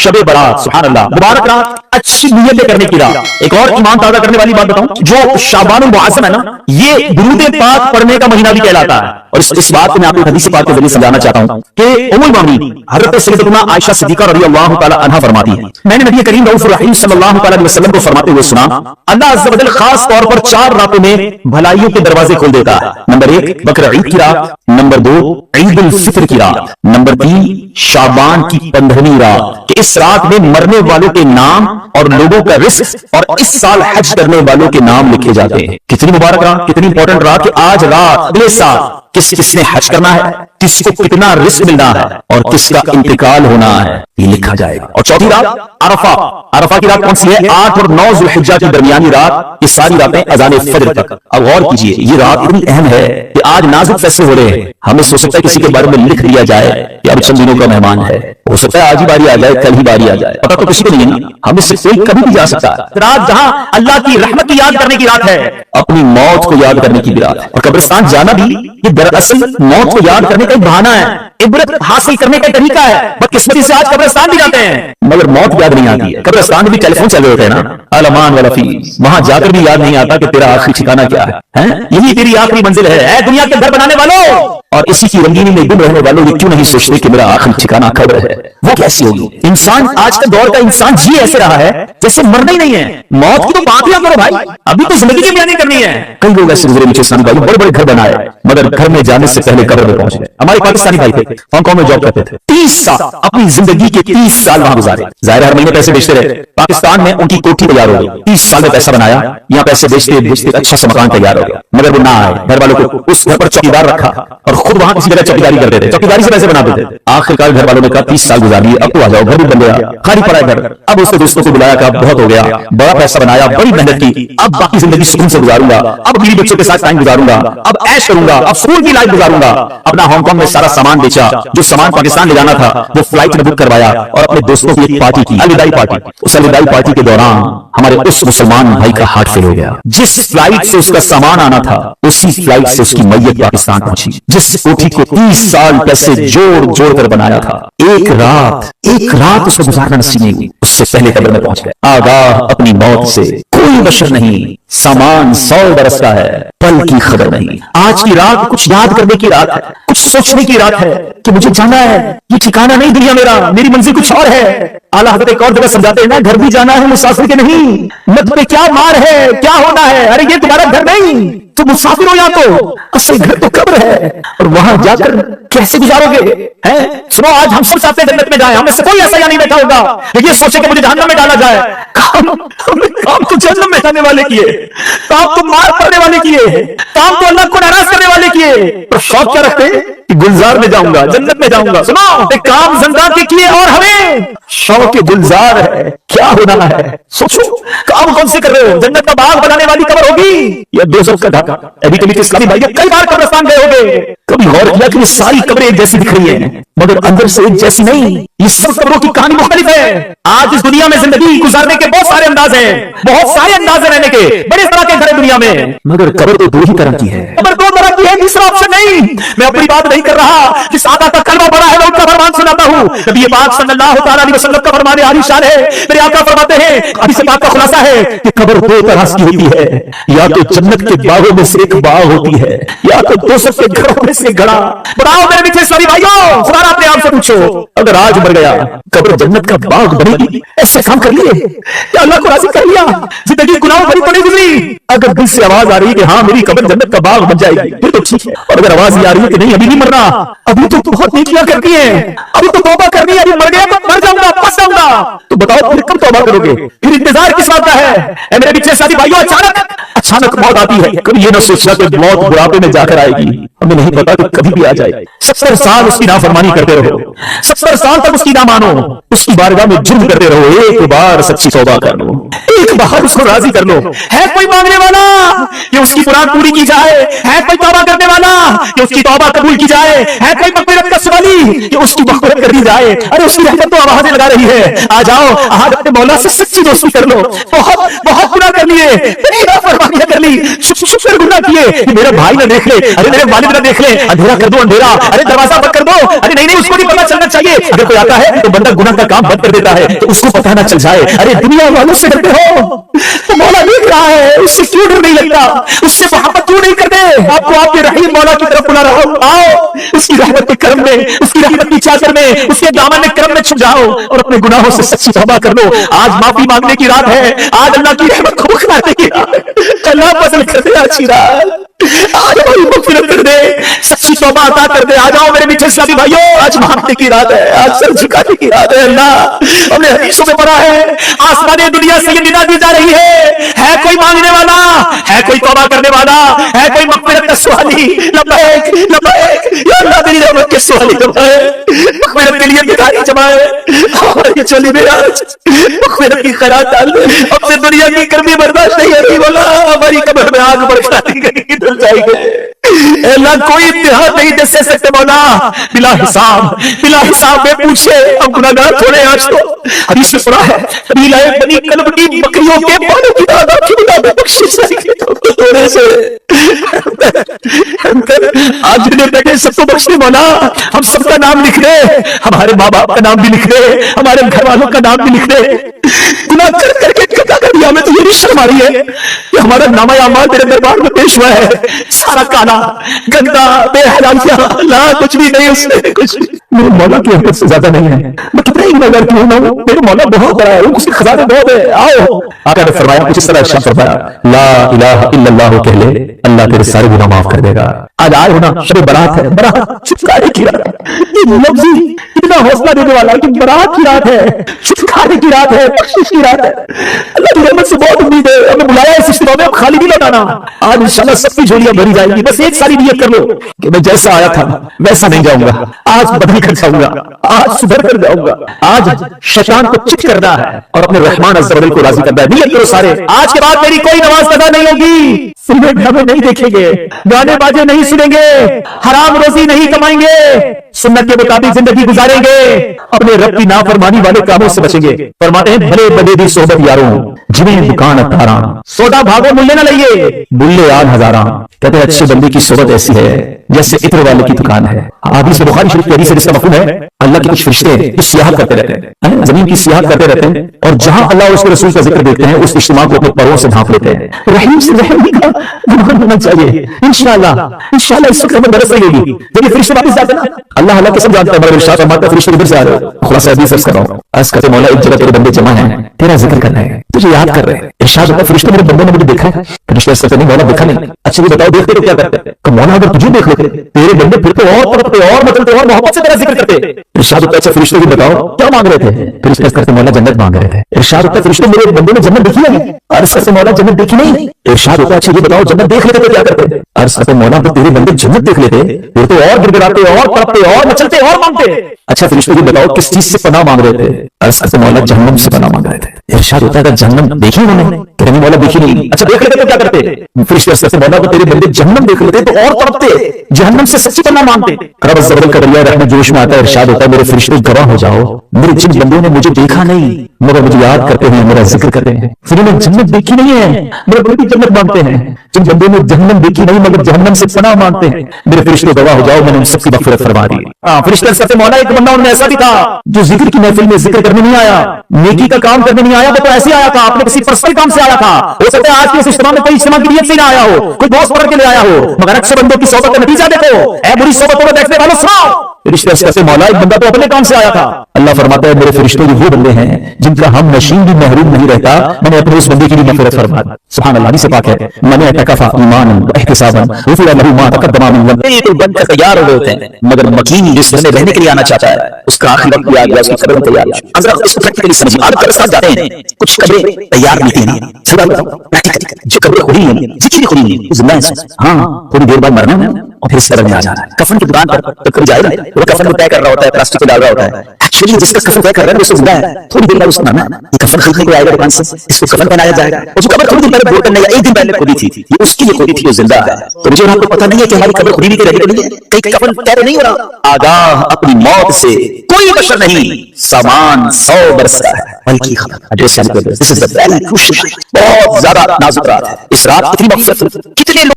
शब बारात, सुभान अल्लाह, मुबारक रात, अच्छी नियतें करने की रात। एक और ईमान ताज़ा करने वाली बात बताऊं, जो शाबानुल मुअज़्ज़म है ना, ये दुरूद पाक पढ़ने का महीना भी कहलाता है। और इस बात को मैं आपको हदीस पाक के जरिए समझाना चाहता हूं कि उम्मुल मोमिनीन हज़रत सय्यदतुना आयशा सिद्दीक़ा रज़ियल्लाहु तआला अन्हा फरमाती है, मैंने नबी करीम रऊफ़ुर रहीम सल्लल्लाहु अलैहि वसल्लम को फरमाते हुए सुना, अल्लाह अज़्ज़ व जल खास तौर पर 4 रातों में भलाइयों के दरवाजे खोल देता है। नंबर 1 बकर ईद की रात, नंबर 2 ईद उल फित्र की रात, नंबर 3 शाबान की 15वीं रात। कि इस रात में मरने वालों के नाम और लोगों का रिस्क और इस साल हज करने वालों के नाम लिखे जाते हैं। कितनी मुबारक रात, कितनी इंपॉर्टेंट रात कि आज रात अगले साल किसने हज करना है, किसको कितना रिस्क मिलना है और किसका इंतकाल होना है, ये लिखा जाएगा। और चौथी रात अरफा, अरफा की रात कौन सी है? 8 और 9 ज़ुल्हिज्जा की दरमियानी रात। ये सारी रातें अज़ान फज्र तक। अब गौर कीजिए, ये रात इतनी अहम है कि आज नाजुक फैसले हो रहे हैं। हमें हो सकता है किसी के बारे में लिख दिया जाए कि अब चंद दिनों का मेहमान है, हो सकता है आज ही बारी आ जाए, कल ही बारी आ जाए, पता तो किसी को नहीं है। हमें से कोई कभी भी जा सकता है। रात जहां अल्लाह की रहमत की याद करने की रात है, अपनी मौत को याद करने की भी रात है। और कब्रिस्तान जाना भी ये दरअसल मौत को याद करने का एक बहाना है, इबरत हासिल करने का तरीका है। बदकिस्मती से आज कब्रिस्तान भी जाते हैं मगर मौत याद नहीं आती है। कब्रिस्तान में भी टेलीफोन चल रहे होते हैं ना, अलमान वाला फीस, वहां जाकर भी याद नहीं आता कि तेरा आखिरी ठिकाना क्या है? यही तेरी आखिरी मंजिल है दुनिया के घर बनाने वालों। और इसी की रंगीनी में गुम रहने वालों, ये क्यों नहीं सोचते कि मेरा आखिरी ठिकाना कब्र है? वो कैसी होगी? इंसान आज का दौर का इंसान जी ऐसे रहा है जैसे मरना ही नहीं है। मौत की तो बात ही ना करो भाई, अभी तो जिंदगी की बयानी करनी है। कई लोग ऐसे गुजरे मुझे इस्लामी भाई, बड़े बड़े घर बनाए मगर घर में जाने से पहले कब्र में पहुंच गए। हमारे पाकिस्तानी भाई थे, हांगकांग में जॉब करते थे, 30 साल अपनी जिंदगी के 30 साल वहां गुजारे। जाहिर हर महीने पैसे बेचते रहे। पाकिस्तान में उनकी कोठी तैयार हो गई, 30 साल में पैसा बनाया, यहाँ पैसे बेचते बेचते अच्छा सा मकान तैयार हो गया। मगर वो ना आए, घर वालों को उस घर पर चौकीदार रखा और खुद वहां किसी जगह चौकीदारी करते थे, चौकीदारी से पैसे बनाते थे। आखिरकार घर वालों ने कहा 30 साल गुजार लिए, अब तो आ जाओ, घर भी बन गया, खाली पड़ा है घर। अब उसके दोस्तों को बुलाया, कहा बहुत हो गया, बड़ा पैसा बनाया, बड़ी मेहनत की, अब बाकी जिंदगी सुकून से गुजारूंगा, अब बीवी बच्चों के साथ टाइम गुजारूंगा, अब ऐश करूंगा, अब स्कूल की लाइफ गुजारूंगा। अपना हांगकांग में सारा सामान बेचा, जो सामान पाकिस्तान ले जाना था वो फ्लाइट में बुक करवाया और अपने दोस्तों की एक पार्टी की, अलविदाई पार्टी। उस अलविदाई पार्टी के दौरान हमारे उस मुसलमान भाई का हार्ट फेल हो गया। जिस फ्लाइट से उसका सामान आना था उसी फ्लाइट से उसकी मैयत पाकिस्तान पहुंची। जिस कोठी को 30 साल पैसे जोड़ जोड़ कर बनाया था, एक रात उसको गुजारना नसीब नहीं हुई, उससे पहले कब्र में पहुंच गए। आगाह अपनी मौत से कोई बशर नहीं, सामान 100 बरस का है, पल की खबर नहीं। आज की रात कुछ याद करने की रात है, कुछ सोचने की रात है कि मुझे जाना है, ये ठिकाना नहीं दुनिया मेरा, मेरी मंजिल कुछ और है। आला हज़रत एक और जगह समझाते हैं ना, घर भी जाना है मुसाफिर के नहीं, मत पे क्या मार है, क्या होना है, अरे ये तुम्हारा घर नहीं, तुम मुसाफिर हो, या तो असल घर तो कब्र है और वहां जाकर कैसे गुजारोगे? सुनो, आज हम सब चाहते हैं जन्नत में जाए, हमें से कोई ऐसा यहाँ नहीं बैठा होगा लेकिन सोचे कि मुझे जहन्नम में डाला जाए। काम तो जहन्नम में जाने वाले किए, काम तो मार पड़ने वाले किए, काम तो अल्लाह को नाराज करने वाले किए, तो शौक क्या रखते कि गुलजार में जाऊंगा, जन्नत में जाऊंगा। सुनो, एक काम जिंदा के किए और हमें शौक के गुलजार है, क्या होना है? सोचो, काम कौन से कर रहे हो? जन्नत का बाग बनाने वाली कब्र होगी या दोज़ख का ढाका? अभी कभी इस्लामी भाई कई बार कब्रिस्तान गए होंगे, कभी गौर किया कि ये सारी कब्रें एक जैसी दिख रही हैं मगर अंदर से एक जैसी नहीं। ये सब कब्रों की कहानी मुख्तलिफ है। आज इस दुनिया में जिंदगी गुजारने के बहुत सारे अंदाज हैं, बहुत सारे अंदाज हैं रहने के, बड़े तरह के घर दुनिया में, मगर कब्र तो 2 ही तरह की है। कब्र 2 तरह की है, तीसरा ऑप्शन नहीं। मैं अपनी बात नहीं कर रहा, जिस आका का कलमा पड़ा है मैं उनका फरमान सुनाता हूँ। नबी पाक सल्लल्लाहु अलैहि वसल्लम का फरमान आलीशान है। मेरे आका फरमाते हैं, हदीस पाक का खुलासा है कि कब्र 2 तरह की होती है, या तो जन्नत के बागों में से एक बाग होती है या तो दोज़ख के घरों में से घड़ा। बताओ मेरे मीठे इस्लामी भाइयों, खुदा अपने आप से पूछो, अगर आज मर गया कब्र जन्नत का बाग बनेगी? ऐसे काम कर लिए या अल्लाह को राजी कर लिया? जिंदगी गुनाहों भरी तो नहीं गुजरी? अगर दिल से आवाज आ रही है कि हाँ मेरी कब्र जन्नत का बाग बन जाएगी फिर तो ठीक है, और अगर आवाज ये आ रही है कि नहीं अभी नहीं मरना, अभी तो बहुत नेकियां करनी है, अभी तो तौबा करनी है, अभी मर गया तो मर जाऊंगा, फंस जाऊंगा, तो बताओ फिर कब तौबा करोगे? फिर इंतजार किस बात का है? मेरे पीछे साथी भाइयों, अचानक मौत आती है, कभी ये ना सोचना कि मौत बुढ़ापे में जाकर आएगी, हमें नहीं पता कि कभी भी आ जाए। 70 साल उसकी नाफरमानी करते रहो, 70 साल तक उसकी ना मानो, उसकी बारगाह में जुर्म करते रहो, एक बार सच्ची तौबा कर लो, एक बार उसको राजी कर लो। है कोई मांगने वाला कि उसकी मुराद पूरी की जाए? है कोई तौबा करने वाला कि उसकी तौबा कबूल की जाए? है कोई मग़फ़िरत का सवाली कि उसकी मग़फ़िरत कर दी जाए? अरे उसकी रहमत तो आवाज़ें लगा रही है, आ जाओ, आज अपने मौला से सच्ची दोस्ती कर लो। बहुत बहुत गुनाह कर लिए, नाफरमानियां कर ली, छुप छुप कर गुनाह किए, मेरा भाई ना देख ले, अरे मेरे वालिद ना देख ले, अंधेरा कर दो अंधेरा, अरे दरवाजा बंद कर दो, अरे नहीं नहीं उसको नहीं पता चलना चाहिए। अगर कोई आता है तो बंदा गुनाह का काम बंद कर देता है तो उसको पता ना चल जाए। अरे दुनिया वालों से डरते हो तो मौला देख रहा है, उससे क्यों डर नहीं लगता, उससे मोहब्बत क्यों नहीं करते? आपको आपके रहीम मौला की तरफ बुला रहा हूं, आओ उसकी रहमत के करम में, उसकी रहमत की चादर में, उसके दामन में करम में छुप जाओ और अपने गुनाहों से सच्ची तौबा कर लो। आज माफी मांगने की रात है, आज अल्लाह की रहमत को बुलाने की रात है। अल्लाह पसंद कर दे अच्छी रात, आज हमारी मग़फ़िरत कर दे, सच्ची तौबा अता कर दे। आ जाओ मेरे मीठे इस्लामी भाइयों, आज मांगने की रात है, आज सर झुकाने की रात है। अल्लाह हमने हदीसों में पढ़ा है, आसमानी दुनिया से ये निदा दी जा रही है कोई मांगने वाला, है कोई तौबा करने वाला, है कोई मग़फ़िरत का सवाली? लब्बैक लब्बैक या अल्लाह तेरी रहमत के सवाली जमाए, मग़फ़िरत के लिए भिखारी जमाए, और ये चली में आज मग़फ़िरत की खैरात डाल। अब से दुनिया की गर्मी बर्दाश्त नहीं होती, बोला हमारी कब्र में आग बरसा दी गई, डर जाएंगे। अल्लाह कोई इम्तिहान नहीं दे सकते मौला, बिला हिसाब में पूछे, हम गुनाहगार थोड़े। आज तो हदीस में पढ़ा है, बनी कल्ब की बकरियों के पानी की दादा की दादा बख्शिश थोड़े से आज जिन्हें बैठे सबको बख्श दे मौला, हम सबका नाम लिख दे, हमारे माँ बाप का नाम भी लिख दे, हमारे घर वालों का नाम भी लिख दे। गुनाह कर करके कदा कर दिया, हमें तो ये भी शर्म आ रही है कि हमारा नामा अमाल तेरे दरबार में पेश हुआ है, सारा काला गंदा बेहलालिया, ला कुछ भी नहीं उसमें, कुछ मेरे मौला की रहमत से ज्यादा नहीं है। मैं कितना ही गुनाहगार क्यों ना हूं, मेरे मौला बहुत बड़ा है, उसके खजाने बहुत है। आओ आका ने फरमाया, कुछ इस तरह इरशाद फरमाया, ला इलाहा इल्लल्लाह कह ले, अल्लाह तेरे सारे गुनाह माफ कर देगा। आज आए हो ना, शब बारात है, बारात छुटकारे की रात, ये लफ्ज़ ही इतना हौसला देने वाला कि बारात की रात है, छुटकारे की रात है, बख्शिश की रात है। अल्लाह की रहमत से बहुत उम्मीद है, हमें बुलाया है इस इज्तिमा में, खाली नहीं लौटाना। आज इंशाल्लाह सबकी झोलियां भरी जाएंगी, बस एक सारी नियत कर लो कि मैं जैसा आया था वैसा नहीं जाऊंगा, आज बदल कर जाऊंगा, आज सुधर कर जाऊंगा, आज शैतान को चित करना है और अपने रहमान अज़्ज़ व जल को राजी करना है। नियत करो सारे, आज के बाद मेरी कोई नमाज कदा नहीं होगी, सिगरेट ढाबे नहीं देखेंगे, गाने बाजे नहीं सुनेंगे, हराम रोजी नहीं कमाएंगे, सुन्नत के मुताबिक जिंदगी गुजारेंगे, अपने रब की नाफरमानी वाले कामों से बचेंगे। फरमाते हैं, भले बदे दी सोबत यारों, जिन्हें दुकान अतारा, सोडा भागो मुल्ले ना लइए, बुल्ले आन हजारा। कहते हैं अच्छे बंदे की सोबत ऐसी है जैसे इत्र वाले की दुकान है। हदीस में बुखारी शरीफ की हदीस है जिसका मफ़हूम है, अल्लाह के कुछ फरिश्ते जो सियाहत करते रहते हैं, जमीन की सियाहत करते रहते हैं, और जहां अल्लाह और उसके रसूल का जिक्र देखते हैं उस इज्तिमा को अपने परों से ढांप लेते हैं। रहीम से रहम का गुमान होना चाहिए। इंशाअल्लाह इस वक्त हमें बरस रही होगी जब ये फरिश्ते वापस जाते हैं ना, अल्लाह अल्लाह कसम जानता है, मगर इरशाद फरमाता है फरिश्ते इधर से आ रहे हो, खुलासा हदीस अर्ज़ कर रहा हूं, अर्ज़ करते मौला एक जगह तेरे बंदे जमा हैं, तेरा जिक्र कर रहे हैं, तुझे याद कर रहे हैं। इरशाद होता है फरिश्ते मेरे बंदे ने मुझे देखा है, फरिश्ते अर्ज़ करते नहीं मौला देखा नहीं। अच्छा ये बताओ देखते तो क्या करते? तो मौला अगर तुझे देख लेते तेरे बंदे फिर तो और तड़पते और मचलते और मोहब्बत से तेरा जिक्र करते। इरशाद होता है अच्छा फरिश्तों को बताओ क्या मांग रहे थे? फरिश्ते अर्ज़ करते मौला जन्नत मांग रहे थे। इरशाद होता है फरिश्ते मेरे बंदे ने जन्नत देखी है? अर्ज़ करते मौला जन्नत देखी नहीं। इरशाद होता है अच्छा ये बताओ जन्नत देख लेते तो क्या करते? अर्ज़ करते मौला तो तेरे बंदे जन्नत देख लेते फिर तो और गिड़गिड़ाते और तड़पते और मचलते और मांगते। अच्छा फरिश्तों को बताओ किस चीज से पनाह मांग रहे थे? अर्ज़ करते मौला जहन्नम से पनाह मांग रहे थे। इरशाद होता है जहन्नम देखी उन्होंने? कहते मौला देखी नहीं। अच्छा देख लेते तो क्या करते? फरिश्ते अर्ज़ करते मौला तो तेरे बंदे जहन्नम देख लेते तो और तड़पते, जहन्नम से सच्ची पनाह मांगते। रब अज़्ज़ व जल का दरिया रहमत जोश में आता है, इरशाद होता है मेरे फरिश्ते गवाह हो जाओ, मेरे जिन बंदों ने मुझे देखा नहीं मगर मुझे याद करते हैं, मेरा जिक्र करते हैं, फिर उन्हें जन्नत देखी नहीं है मेरे बंदे जन्नत मांगते हैं, जिन बंदों ने जहन्नम देखी नहीं मगर जहन्नम से पनाह मांगते हैं, मेरे फरिश्ते गवाह हो जाओ मैंने उन सबकी मग़फ़िरत फरमा दी। फरिश्ते कहते मौला एक बंदा उनमें ऐसा भी था जो जिक्र की महफिल में जिक्र करने नहीं आया, नेकी का काम करने नहीं आया, वो तो ऐसे आया था आपने किसी पर्सनल काम से आया था। हो सकता है आज के इस इज्तिमा में कोई इज्तिमा की नियत से ना आया हो, कोई दोस्त पकड़ के ले आया हो, मगर अक्सर बंदों की सोबत का नतीजा देखो, ऐ बुरी सोबतों में बैठने वालों सुनो। फरिश्ते से मौला एक बंदा तो अपने काम से आया था। अल्लाह फरमाता है मेरे फरिश्ते वो बंदे हैं जिनका हम नशीन भी महरूम नहीं रहता, मैंने अपने उस बंदे की भी मग़फ़िरत फरमा दी। सुभान अल्लाह से पाक है, मैंने इतकफ़ा ईमानन व इहतिसाबन गुफ़िर लहू मा तक़द्दम मिन ज़ंबिही। तो बंदे तैयार हो गए होते हैं मगर मकीन जिस घर में रहने के लिए आना चाहता है उसका आखिरत भी आ गया, उसकी कब्र तैयार है। अगर इसको प्रैक्टिकली समझिए, आप घर साथ जाते हैं कुछ कब्रें तैयार नहीं थी ना, सही बात बताओ, प्रैक्टिकली जो कब्रें खुली हैं जितनी खुली हैं जिंदा है, हाँ थोड़ी देर बाद मरना है اور پھر اس قبر میں آ جانا ہے. کفن کی دکان پر تو کوئی جائے گا, وہ کفن کو طے کر رہا ہوتا ہے, پلاسٹک کو ڈال رہا ہوتا ہے. ایکچولی جس کا کفن طے کر رہا ہے وہ زندہ ہے, تھوڑی دیر بعد اس کا نام ہے یہ کفن خریدنے کو آئے گا دکان سے, اس کو کفن پہنایا جائے گا. اور جو قبر تھوڑی دن پہلے بول کرنے یا ایک دن پہلے کھودی تھی یہ اس کی کھودی تھی, وہ زندہ ہے. تو مجھے اور آپ کو پتہ نہیں ہے کہ ہماری قبر کھودی بھی رہی نہیں ہے, کہیں کفن طے نہیں ہو رہا. آگاہ اپنی موت سے کوئی بشر نہیں, سامان 100 برس کا ہے. بلکہ خبر بہت زیادہ نازک رات ہے. اس رات کتنی مغفرت, کتنے